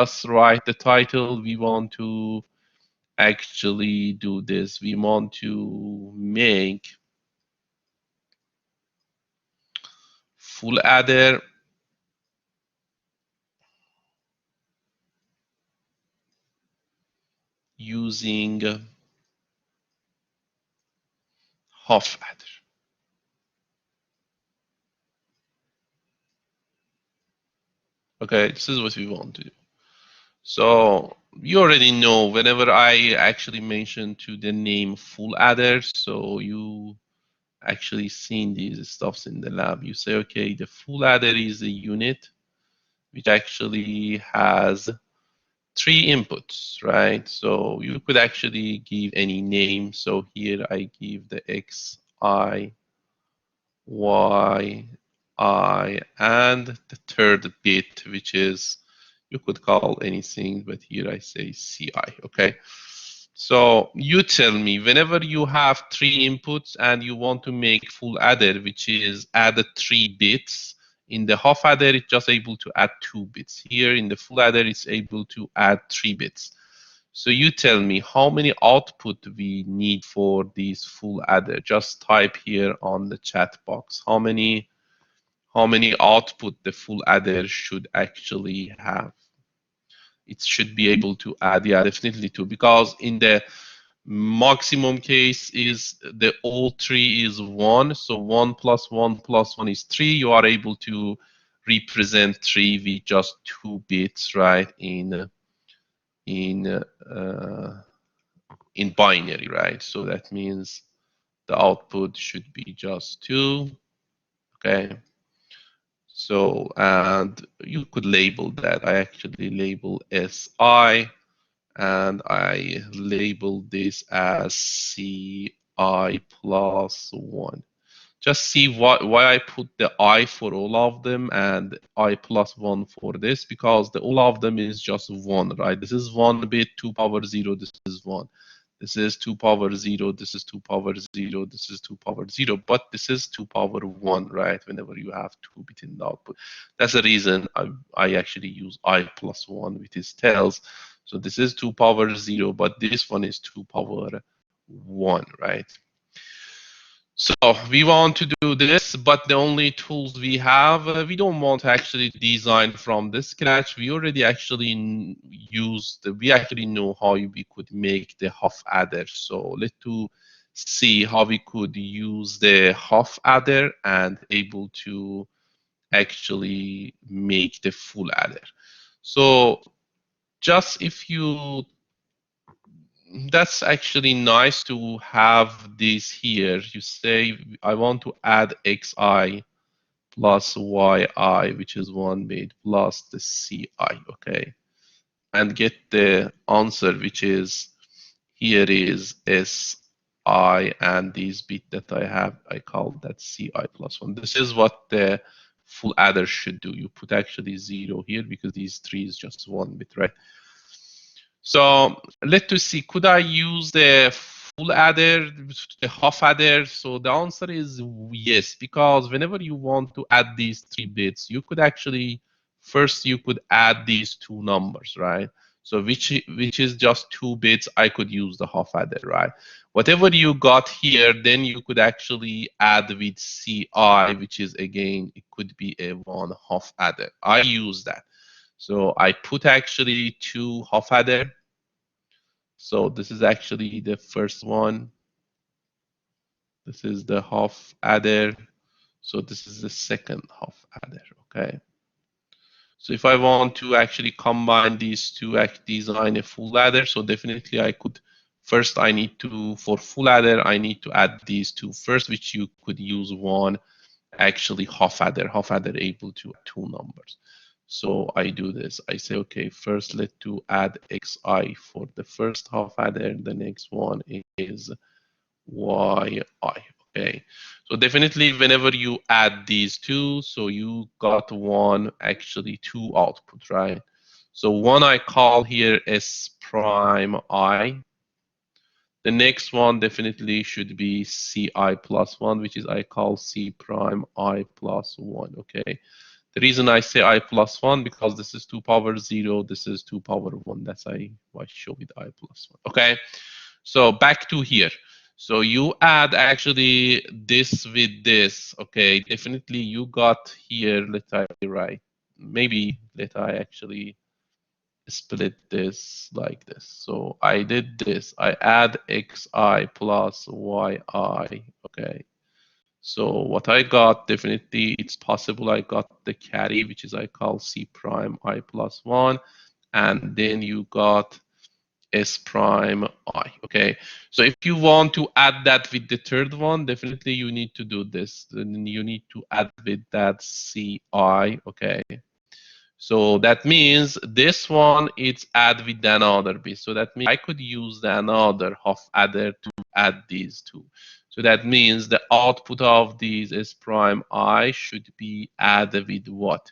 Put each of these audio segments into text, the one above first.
just write the title. We want to actually do this. We want to make full adder using half adder. Okay, this is what we want to do. So you already know whenever I actually mention to the name full adder, so you actually seen these stuffs in the lab. You say, okay, the full adder is a unit which actually has 3 inputs, right? So you could actually give any name. So here I give the X, I, Y, I, and the third bit, which is, you could call anything, but here I say CI, okay? So you tell me, whenever you have 3 inputs and you want to make full adder, which is add 3 bits, in the half adder, it's just able to add 2 bits. Here in the full adder, it's able to add 3 bits. So you tell me how many output we need for this full adder. Just type here on the chat box how many output the full adder should actually have. It should be able to add, yeah, definitely 2, because in the maximum case is the all 3 is 1, so 1 plus 1 plus 1 is 3. You are able to represent 3 with just 2 bits, right, in binary, right? So that means the output should be just 2, okay? So, and you could label that. I actually label SI, and I label this as CI plus 1. Just see why I put the I for all of them and I plus 1 for this, because all of them is just 1, right? This is 1 bit, 2 power 0, this is 1. This is 2 power 0, this is 2 power 0, this is 2 power 0, but this is 2 power 1, right? Whenever you have 2 bit in the output. That's the reason I actually use I plus 1, which is tells. So this is 2 power 0, but this one is 2 power 1, right? So we want to do this, but the only tools we have, we don't want to actually design from the scratch. We already actually we actually know how we could make the half adder. So let's see how we could use the half adder and able to actually make the full adder. So just if you that's actually nice to have this here. You say, I want to add xi plus yi, which is 1 bit, plus the ci, okay? And get the answer, which is, here is si, and this bit that I have, I call that ci plus 1. This is what the full adder should do. You put actually 0 here because these 3 is just 1 bit, right? So let's see, could I use the full adder, the half adder? So the answer is yes, because whenever you want to add these 3 bits, you could actually, first you could add these 2 numbers, right? So which is just 2 bits, I could use the half adder, right? Whatever you got here, then you could actually add with CI, which is again, it could be a 1 half adder. I use that. So I put actually 2 half adder. So this is actually the first one. This is the half adder. So this is the second half adder, okay? So if I want to actually combine these two, design a full adder, so definitely I could, first I need to, for full adder, I need to add these two first, which you could use one, actually half adder able to add 2 numbers. So I do this. I say, okay, first let's do add xi for the first half adder. The next one is yi. Okay. So definitely whenever you add these two, so you got one, actually 2 output, right? So one I call here S prime I. The next one definitely should be Ci plus 1, which is I call C prime I plus 1, okay? The reason I say I plus 1 because this is 2 power 0, this is 2 power 1. That's why I show with I plus 1. Okay, so back to here. So you add actually this with this. Okay, definitely you got here. Let I write. Maybe let I actually split this like this. So I did this. I add xi plus yi. Okay. So what I got, definitely it's possible I got the carry, which is I call c prime I plus 1. And then you got s prime I. Okay. So if you want to add that with the third one, definitely you need to do this. Then you need to add with that ci. Okay. So that means this one it's add with another bit. So that means I could use the another half adder to add these two. So that means the output of these S prime I should be added with what?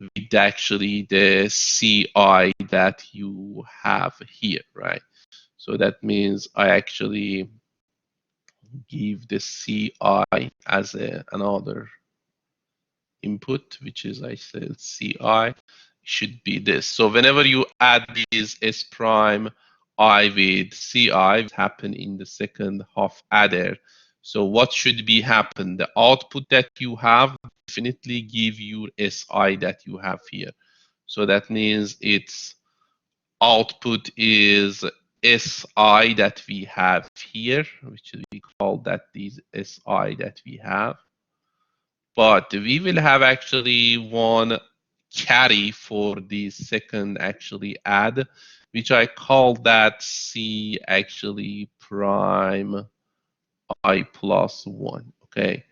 With actually the CI that you have here, right? So that means I actually give the CI as another input, which is I said CI, should be this. So whenever you add these S prime I with CI, happen in the second half adder. So what should be happen? The output that you have definitely give you SI that you have here. So that means its output is SI that we have here, which we call that these SI that we have. But we will have actually one carry for the second actually add, which I call that C actually prime I plus 1. Okay.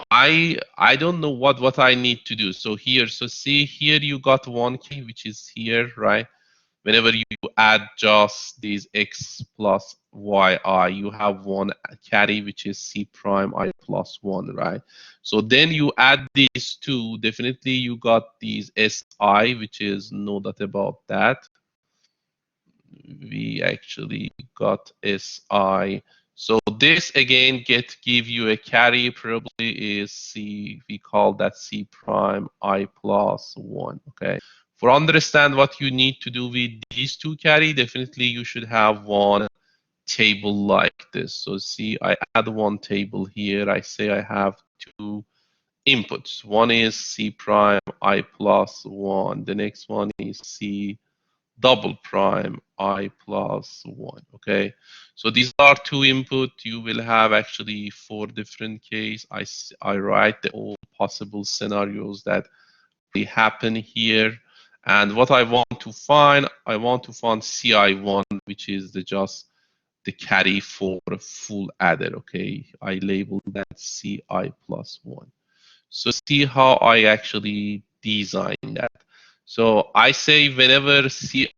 I don't know what I need to do. So here, so see here you got one key, which is here, right? Whenever you add just these x plus yi, you have one carry, which is c prime I plus 1, right? So then you add these two, definitely you got these si, which is no doubt about that. We actually got si. So this again give you a carry, probably is c, we call that c prime I plus 1, okay? For understand what you need to do with these two carry, definitely you should have one table like this. So see, I add one table here. I say I have two inputs. One is C prime I plus 1. The next one is C double prime I plus 1. Okay. So these are two input. You will have actually four different case. I write the all possible scenarios that they happen here. And what I want to find, I want to find CI1, which is just the carry for a full adder. Okay, I label that CI plus 1. So see how I actually design that. So I say whenever C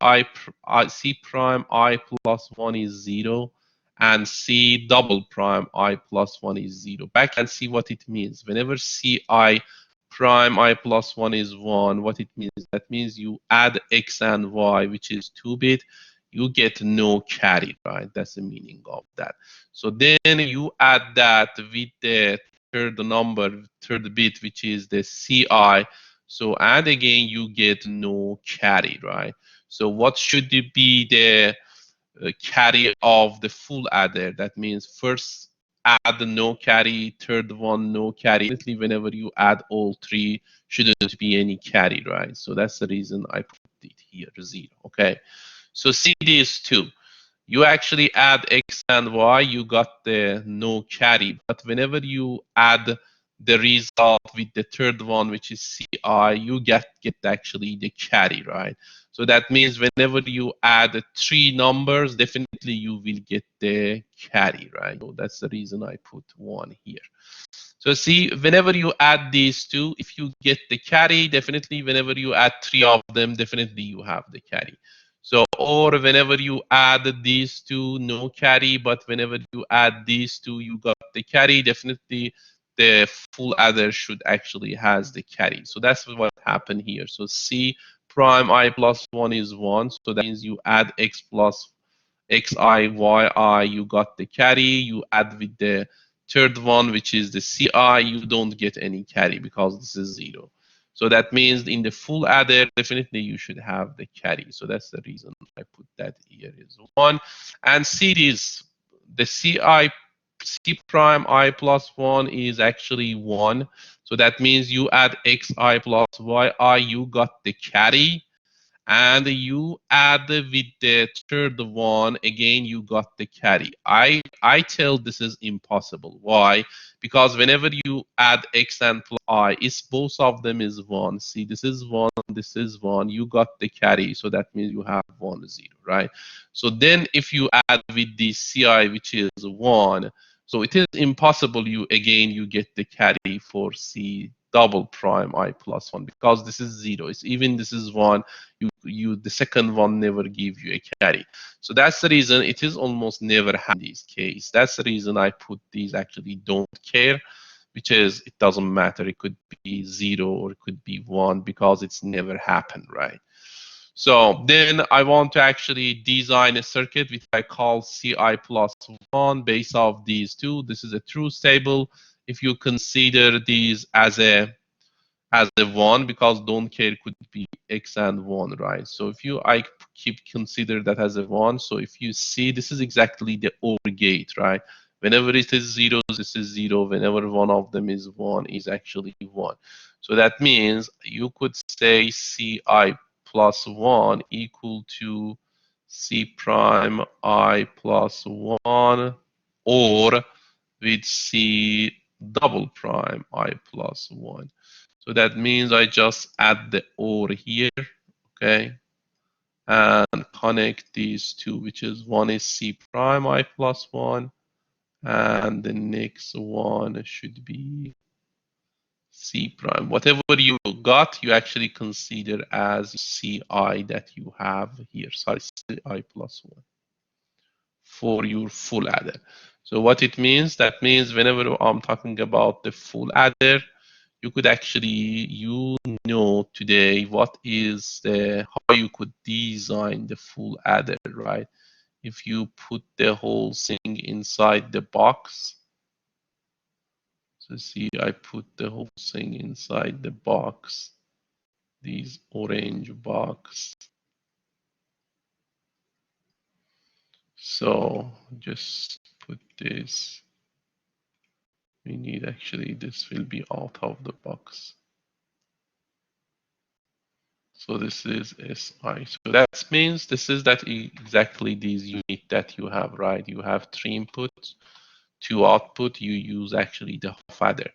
prime I plus 1 is 0 and C double prime I plus 1 is 0. Back and see what it means. Whenever CI prime I plus 1 is 1, what it means? That means you add X and Y, which is 2-bit, you get no carry, right? That's the meaning of that. So then you add that with the third number, third bit, which is the CI. So and again, you get no carry, right? So what should it be the carry of the full adder? That means first add the no carry, third one no carry. Definitely whenever you add all three, shouldn't be any carry, right? So that's the reason I put it here, 0. Okay. So see these two. You actually add X and Y, you got the no carry. But whenever you add the result with the third one, which is CI, you get actually the carry, right? So that means whenever you add three numbers, definitely you will get the carry, right? So that's the reason I put 1 here. So see, whenever you add these two, if you get the carry, definitely whenever you add three of them, definitely you have the carry. So, or whenever you add these two, no carry, but whenever you add these two, you got the carry, definitely the full adder should actually has the carry. So that's what happened here. So C prime I plus 1 is 1. So that means you add X plus xi, yi, you got the carry. You add with the third one, which is the ci, you don't get any carry because this is 0. So that means in the full adder, definitely you should have the carry. So that's the reason I put that here is 1. And C is the C prime I plus 1 is actually 1. So that means you add xi plus yi, you got the carry, and you add with the third one again, you got the carry. I tell this is impossible. Why? Because whenever you add x and plus I, it's both of them is 1. See, this is 1, this is 1, you got the carry, so that means you have 1 0, right? So then if you add with the ci, which is 1, so it is impossible you again you get the carry for c double prime I plus 1, because this is 0. It's even this is 1, you the second one never give you a carry. So that's the reason it is almost never happen in this case. That's the reason I put these actually don't care, which is it doesn't matter. It could be 0 or it could be 1 because it's never happened, right? So then I want to actually design a circuit which I call CI plus 1 based off these two. This is a truth table. If you consider these as a 1, because don't care could be x and 1, right? So if you I keep consider that as a 1, so if you see, this is exactly the OR gate, right? Whenever it is 0, this is 0. Whenever one of them is 1, is actually 1. So that means you could say ci plus 1 equal to c prime I plus 1, or with c double prime I plus 1. So that means I just add the OR here, okay, and connect these two, which is one is C prime I plus 1, and the next one should be C prime. Whatever you got, you actually consider as CI that you have here. Sorry, CI plus 1 for your full adder. So what it means, that means whenever I'm talking about the full adder, you could actually, today what is the how you could design the full adder, right? If you put the whole thing inside the box. So see, I put the whole thing inside the box, these orange box. So just put this. We need actually, this will be out of the box. So this is SI. So that means this is that exactly these unit that you have, right? You have 3 inputs, 2 output. You use actually the half adder.